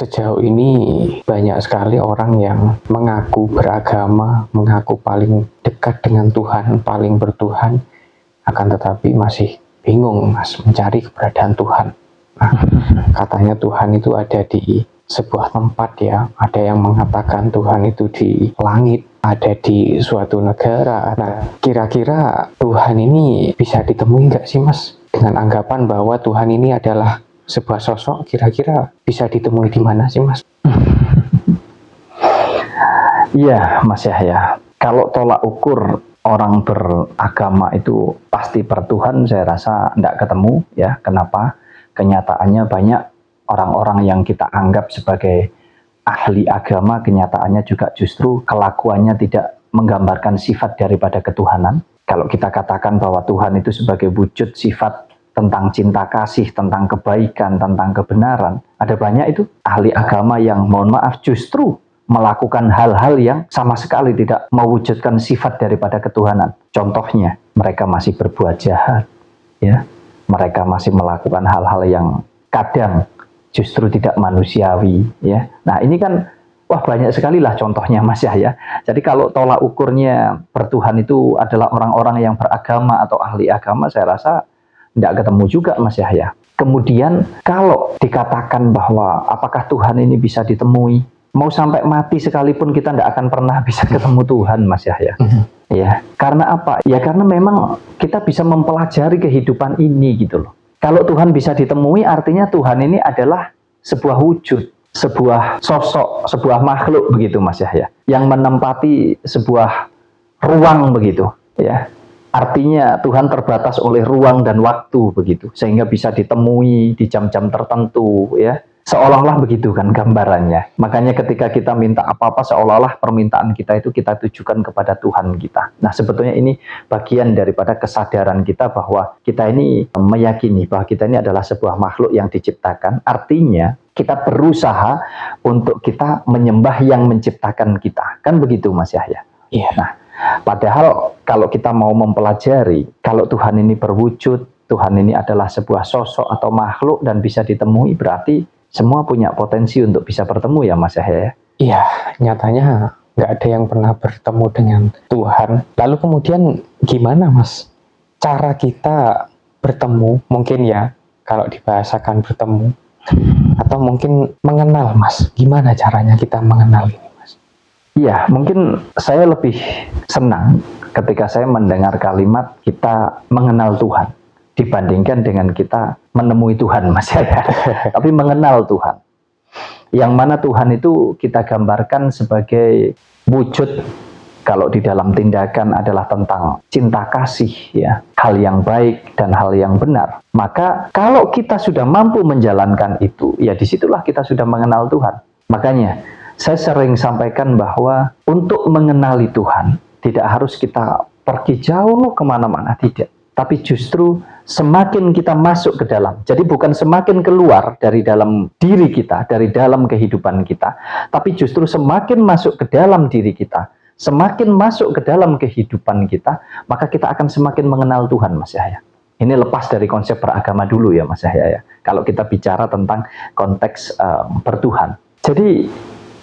Sejauh ini banyak sekali orang yang mengaku beragama, mengaku paling dekat dengan Tuhan, paling bertuhan, akan tetapi masih bingung Mas mencari keberadaan Tuhan. Nah, katanya Tuhan itu ada di sebuah tempat ya, ada yang mengatakan Tuhan itu di langit, ada di suatu negara. Nah, kira-kira Tuhan ini bisa ditemui nggak sih Mas? Dengan anggapan bahwa Tuhan ini adalah sebuah sosok, kira-kira bisa ditemui di mana sih Mas? Iya Mas Yahya, kalau tolak ukur orang beragama itu pasti bertuhan, saya rasa tidak ketemu ya. Kenapa? Kenyataannya banyak orang-orang yang kita anggap sebagai ahli agama, kenyataannya juga justru kelakuannya tidak menggambarkan sifat daripada ketuhanan. Kalau kita katakan bahwa Tuhan itu sebagai wujud sifat tentang cinta kasih, tentang kebaikan, tentang kebenaran, ada banyak itu ahli agama yang mohon maaf justru melakukan hal-hal yang sama sekali tidak mewujudkan sifat daripada ketuhanan. Contohnya, mereka masih berbuat jahat, ya, mereka masih melakukan hal-hal yang kadang justru tidak manusiawi, ya. Nah ini kan, wah banyak sekali lah contohnya Mas Yahya. Jadi kalau tolak ukurnya bertuhan itu adalah orang-orang yang beragama atau ahli agama, saya rasa tidak ketemu juga Mas Yahya. Kemudian kalau dikatakan bahwa apakah Tuhan ini bisa ditemui, mau sampai mati sekalipun kita tidak akan pernah bisa ketemu Tuhan Mas Yahya. Ya, karena apa? Ya karena memang kita bisa mempelajari kehidupan ini gitu loh. Kalau Tuhan bisa ditemui artinya Tuhan ini adalah sebuah wujud, sebuah sosok, sebuah makhluk begitu Mas Yahya, yang menempati sebuah ruang begitu ya. Artinya Tuhan terbatas oleh ruang dan waktu begitu, sehingga bisa ditemui di jam-jam tertentu ya. Seolah-olah begitu kan gambarannya. Makanya ketika kita minta apa-apa seolah-olah permintaan kita itu kita tujukan kepada Tuhan kita. Nah sebetulnya ini bagian daripada kesadaran kita bahwa kita ini meyakini bahwa kita ini adalah sebuah makhluk yang diciptakan. Artinya kita berusaha untuk kita menyembah yang menciptakan kita. Kan begitu Mas Yahya? Iya. Nah, padahal kalau kita mau mempelajari, kalau Tuhan ini berwujud, Tuhan ini adalah sebuah sosok atau makhluk dan bisa ditemui, berarti semua punya potensi untuk bisa bertemu ya Mas Yahya? Iya, nyatanya nggak ada yang pernah bertemu dengan Tuhan. Lalu kemudian gimana Mas cara kita bertemu? Mungkin ya, kalau dibahasakan bertemu, atau mungkin mengenal Mas. Gimana caranya kita mengenal ini Mas? Iya, mungkin saya lebih senang ketika saya mendengar kalimat kita mengenal Tuhan dibandingkan dengan kita menemui Tuhan Mas ya. Tapi mengenal Tuhan. Yang mana Tuhan itu kita gambarkan sebagai wujud, kalau di dalam tindakan adalah tentang cinta kasih ya, hal yang baik dan hal yang benar. Maka kalau kita sudah mampu menjalankan itu, ya disitulah kita sudah mengenal Tuhan. Makanya saya sering sampaikan bahwa untuk mengenali Tuhan tidak harus kita pergi jauh kemana-mana, tidak. Tapi justru semakin kita masuk ke dalam, jadi bukan semakin keluar dari dalam diri kita, dari dalam kehidupan kita, tapi justru semakin masuk ke dalam diri kita, semakin masuk ke dalam kehidupan kita, maka kita akan semakin mengenal Tuhan Mas Yahya. Ini lepas dari konsep beragama dulu ya Mas Yahya ya, kalau kita bicara tentang konteks bertuhan. Jadi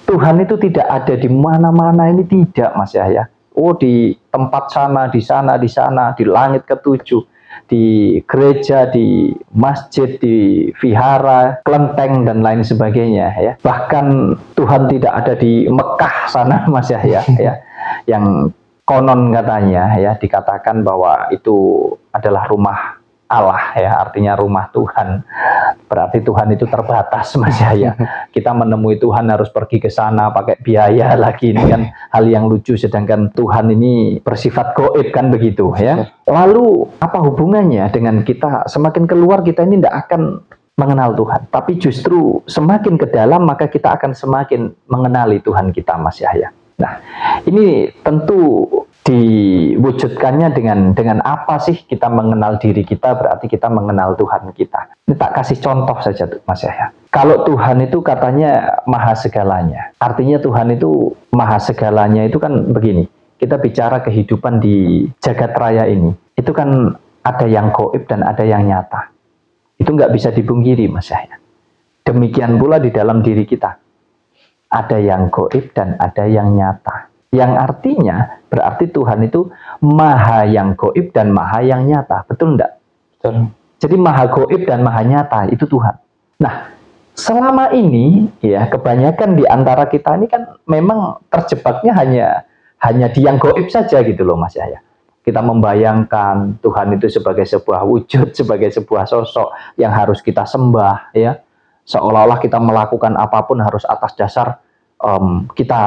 Tuhan itu tidak ada di mana-mana, ini tidak Mas Yahya. Oh di tempat sana, di sana, di sana, di langit ketujuh, di gereja, di masjid, di vihara, kelenteng dan lain sebagainya ya. Bahkan Tuhan tidak ada di Mekah sana Mas Yahya ya. Yang konon katanya ya dikatakan bahwa itu adalah rumah Allah ya, artinya rumah Tuhan. Berarti Tuhan itu terbatas Mas Yahya. Kita menemui Tuhan harus pergi ke sana pakai biaya lagi, ini kan hal yang lucu, sedangkan Tuhan ini bersifat gaib kan begitu ya. Lalu apa hubungannya dengan kita semakin keluar kita ini tidak akan mengenal Tuhan, tapi justru semakin ke dalam maka kita akan semakin mengenali Tuhan kita Mas Yahya. Nah, ini tentu diwujudkannya dengan apa sih kita mengenal diri kita, berarti kita mengenal Tuhan kita. Ini tak kasih contoh saja tuh Mas Yahya. Kalau Tuhan itu katanya maha segalanya, artinya Tuhan itu maha segalanya itu kan begini, kita bicara kehidupan di jagat raya ini, itu kan ada yang gaib dan ada yang nyata. Itu nggak bisa dipungkiri Mas Yahya. Demikian pula di dalam diri kita. Ada yang gaib dan ada yang nyata. Yang artinya berarti Tuhan itu maha yang gaib dan maha yang nyata. Betul enggak? Betul. Jadi maha gaib dan maha nyata itu Tuhan. Nah, selama ini ya kebanyakan di antara kita ini kan memang terjebaknya hanya di yang gaib saja gitu loh Mas Yahya. Kita membayangkan Tuhan itu sebagai sebuah wujud, sebagai sebuah sosok yang harus kita sembah ya. Seolah-olah kita melakukan apapun harus atas dasar kita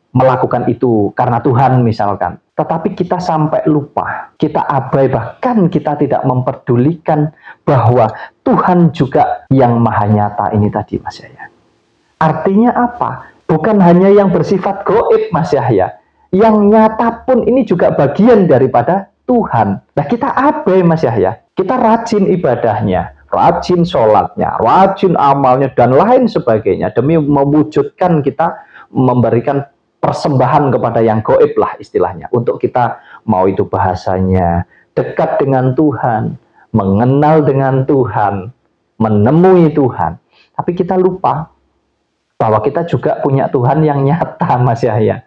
melakukan itu karena Tuhan misalkan. Tetapi kita sampai lupa, kita abai, bahkan kita tidak memperdulikan bahwa Tuhan juga yang maha nyata ini tadi Mas Yahya. Artinya apa? Bukan hanya yang bersifat gaib Mas Yahya, yang nyata pun ini juga bagian daripada Tuhan. Nah kita abai Mas Yahya, kita rajin ibadahnya, rajin sholatnya, rajin amalnya, dan lain sebagainya. Demi mewujudkan kita memberikan persembahan kepada yang gaib lah istilahnya. Untuk kita, mau itu bahasanya, dekat dengan Tuhan, mengenal dengan Tuhan, menemui Tuhan. Tapi kita lupa bahwa kita juga punya Tuhan yang nyata Mas Yahya.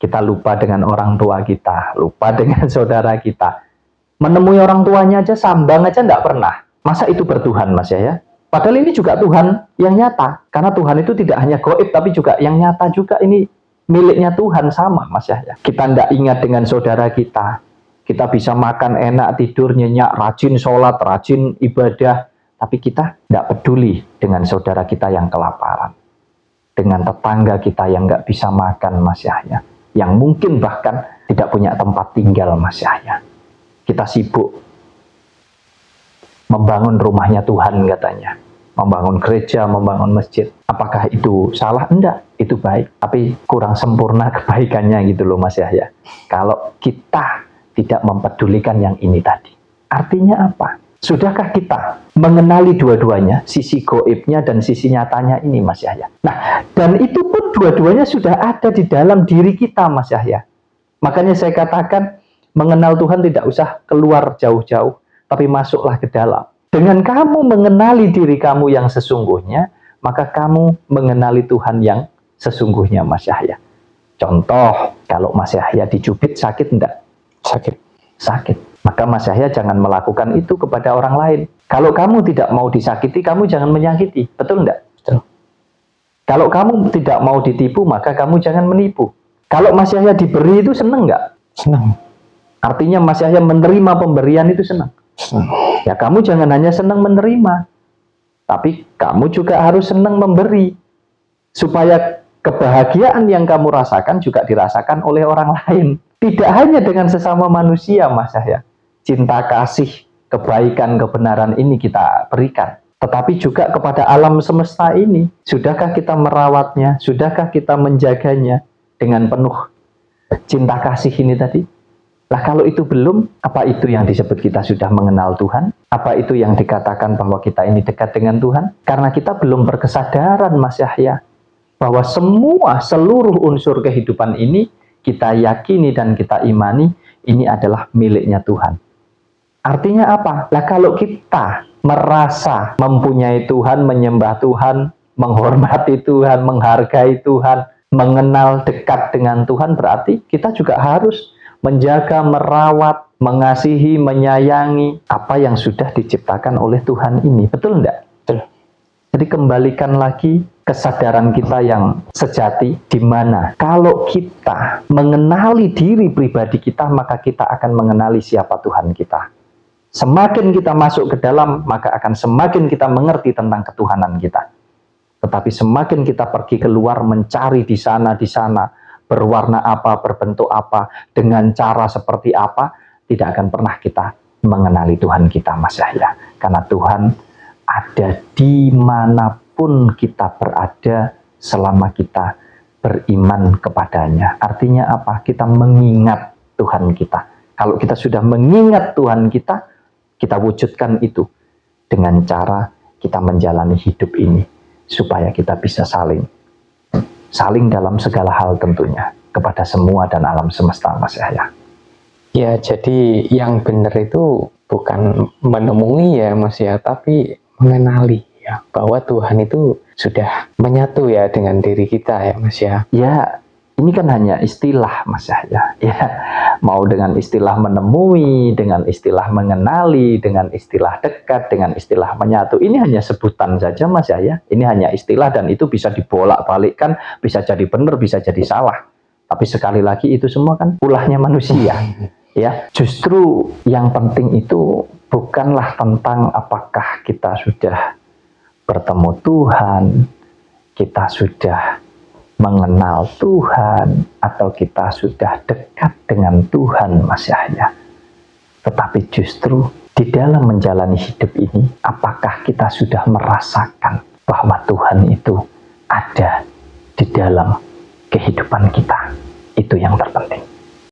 Kita lupa dengan orang tua kita, lupa dengan saudara kita. Menemui orang tuanya aja, sambang aja enggak pernah. Masa itu bertuhan Mas Yahya? Padahal ini juga Tuhan yang nyata. Karena Tuhan itu tidak hanya gaib, tapi juga yang nyata juga. Ini miliknya Tuhan sama Mas Yahya. Kita tidak ingat dengan saudara kita. Kita bisa makan enak, tidur nyenyak, rajin sholat, rajin ibadah. Tapi kita tidak peduli dengan saudara kita yang kelaparan. Dengan tetangga kita yang nggak bisa makan Mas Yahya. Yang mungkin bahkan tidak punya tempat tinggal Mas Yahya. Kita sibuk membangun rumahnya Tuhan katanya, membangun gereja, membangun masjid. Apakah itu salah? Enggak, itu baik, tapi kurang sempurna kebaikannya gitu loh Mas Yahya. Kalau kita tidak mempedulikan yang ini tadi. Artinya apa? Sudahkah kita mengenali dua-duanya, sisi gaibnya dan sisi nyatanya ini Mas Yahya? Nah, dan itu pun dua-duanya sudah ada di dalam diri kita Mas Yahya. Makanya saya katakan, mengenal Tuhan tidak usah keluar jauh-jauh, tapi masuklah ke dalam. Dengan kamu mengenali diri kamu yang sesungguhnya, maka kamu mengenali Tuhan yang sesungguhnya Mas Yahya. Contoh, kalau Mas Yahya dicubit sakit enggak? Sakit. Sakit. Maka Mas Yahya jangan melakukan itu kepada orang lain. Kalau kamu tidak mau disakiti, kamu jangan menyakiti. Betul enggak? Betul. Kalau kamu tidak mau ditipu, maka kamu jangan menipu. Kalau Mas Yahya diberi itu senang enggak? Senang. Artinya Mas Yahya menerima pemberian itu senang. Ya kamu jangan hanya senang menerima, tapi kamu juga harus senang memberi, supaya kebahagiaan yang kamu rasakan juga dirasakan oleh orang lain. Tidak hanya dengan sesama manusia Mas Yahya. Cinta kasih, kebaikan, kebenaran ini kita berikan, tetapi juga kepada alam semesta ini. Sudahkah kita merawatnya? Sudahkah kita menjaganya dengan penuh cinta kasih ini tadi? Lah kalau itu belum, apa itu yang disebut kita sudah mengenal Tuhan? Apa itu yang dikatakan bahwa kita ini dekat dengan Tuhan? Karena kita belum berkesadaran Mas Yahya, bahwa seluruh unsur kehidupan ini kita yakini dan kita imani ini adalah miliknya Tuhan. Artinya apa? Lah kalau kita merasa mempunyai Tuhan, menyembah Tuhan, menghormati Tuhan, menghargai Tuhan, mengenal dekat dengan Tuhan, berarti kita juga harus menjaga, merawat, mengasihi, menyayangi apa yang sudah diciptakan oleh Tuhan ini. Betul enggak? Betul. Jadi kembalikan lagi kesadaran kita yang sejati, di mana kalau kita mengenali diri pribadi kita, maka kita akan mengenali siapa Tuhan kita. Semakin kita masuk ke dalam, maka akan semakin kita mengerti tentang ketuhanan kita. Tetapi semakin kita pergi keluar mencari di sana, berwarna apa, berbentuk apa, dengan cara seperti apa, tidak akan pernah kita mengenali Tuhan kita Mas Yahya. Karena Tuhan ada dimanapun kita berada selama kita beriman kepadanya. Artinya apa? Kita mengingat Tuhan kita. Kalau kita sudah mengingat Tuhan kita, kita wujudkan itu dengan cara kita menjalani hidup ini, supaya kita bisa saling dalam segala hal tentunya kepada semua dan alam semesta Mas Yahya. Ya, jadi yang benar itu bukan menemui ya Mas ya, tapi mengenali ya, bahwa Tuhan itu sudah menyatu ya dengan diri kita ya Mas ya. Ya, ini kan hanya istilah Mas Yahya. Ya, mau dengan istilah menemui, dengan istilah mengenali, dengan istilah dekat, dengan istilah menyatu. Ini hanya sebutan saja Mas Yahya. Ini hanya istilah dan itu bisa dibolak-balikkan, bisa jadi benar, bisa jadi salah. Tapi sekali lagi itu semua kan ulahnya manusia. Ya, justru yang penting itu bukanlah tentang apakah kita sudah bertemu Tuhan, kita sudah mengenal Tuhan, atau kita sudah dekat dengan Tuhan Mas Yahya. Tetapi justru di dalam menjalani hidup ini, apakah kita sudah merasakan bahwa Tuhan itu ada di dalam kehidupan kita? Itu yang terpenting.